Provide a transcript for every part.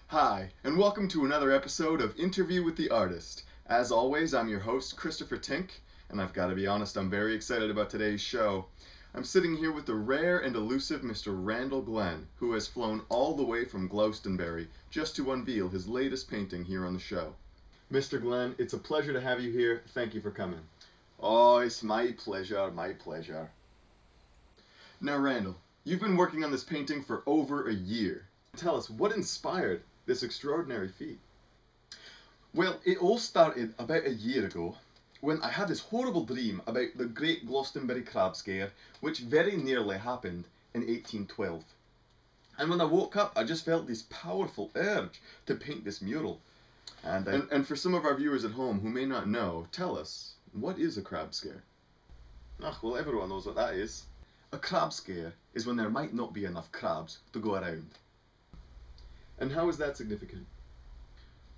Hi, and welcome to another episode of Interview with the Artist. As always, I'm your host, Christopher Tink, and I've got to be honest, I'm very excited about today's show. I'm sitting here with the rare and elusive Mr. Randal Glenn, who has flown all the way from Glaustonburry just to unveil his latest painting here on the show. Mr. Glenn, it's a pleasure to have you here. Thank you for coming. Oh, it's my pleasure, my pleasure. Now, Randal, you've been working on this painting for over a year. Tell us, what inspired this extraordinary feat? Well, it all started about a year ago when I had this horrible dream about the Great Glaustonburry crab scare, which very nearly happened in 1812. And when I woke up, I just felt this powerful urge to paint this mural. And for some of our viewers at home who may not know, tell us, what is a crab scare? Well, everyone knows what that is. A crab scare is when there might not be enough crabs to go around. And how is that significant?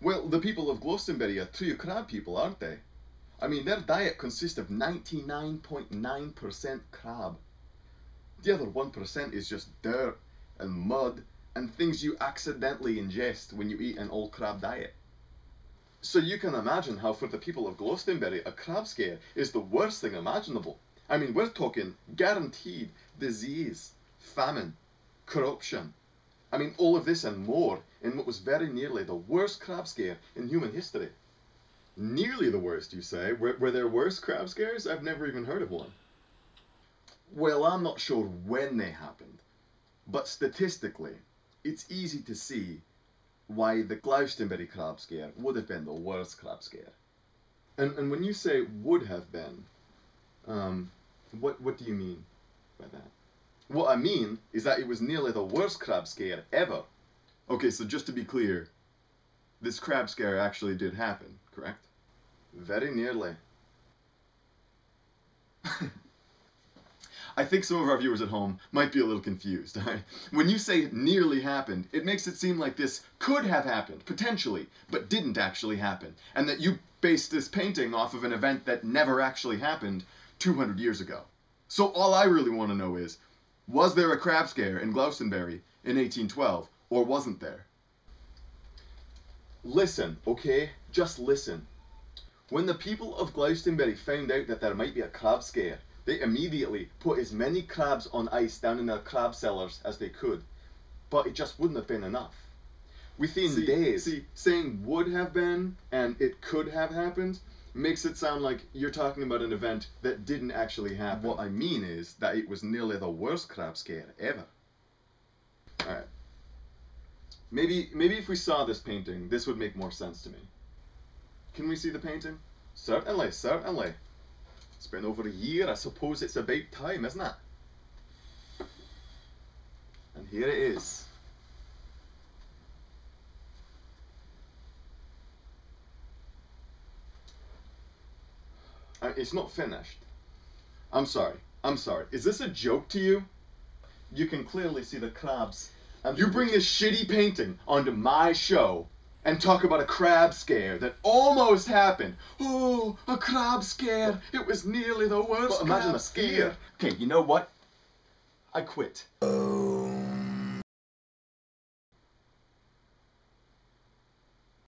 Well, the people of Glaustonbury are true crab people, aren't they? I mean, their diet consists of 99.9% crab. The other 1% is just dirt and mud and things you accidentally ingest when you eat an all-crab diet. So you can imagine how for the people of Glaustonbury, a crab scare is the worst thing imaginable. I mean, we're talking guaranteed disease, famine, corruption. I mean, all of this and more in what was very nearly the worst crab scare in human history. Nearly the worst, you say? Were there worse crab scares? I've never even heard of one. Well, I'm not sure when they happened, but statistically, it's easy to see why the Glaustonbury crab scare would have been the worst crab scare. And when you say would have been, what do you mean by that? What I mean is that it was nearly the worst crab scare ever. Okay, so just to be clear, this crab scare actually did happen, correct? Very nearly. I think some of our viewers at home might be a little confused. When you say it nearly happened, it makes it seem like this could have happened, potentially, but didn't actually happen, and that you based this painting off of an event that never actually happened 200 years ago. So all I really want to know is, was there a crab scare in Glaustonbury in 1812, or wasn't there? Listen, okay? Just listen. When the people of Glaustonbury found out that there might be a crab scare, they immediately put as many crabs on ice down in their crab cellars as they could. But it just wouldn't have been enough. Within days... See, saying would have been and it could have happened makes it sound like you're talking about an event that didn't actually happen. What I mean is that it was nearly the worst crab scare ever. Alright. Maybe if we saw this painting, this would make more sense to me. Can we see the painting? Certainly, certainly. It's been over a year, I suppose it's about time, isn't it? And here it is. It's not finished. I'm sorry. Is this a joke to you? You can clearly see the crabs. And you bring this shitty painting onto my show and talk about a crab scare that almost happened. Oh, a crab scare. It was nearly the worst. But imagine crab a scare. Okay, you know what? I quit.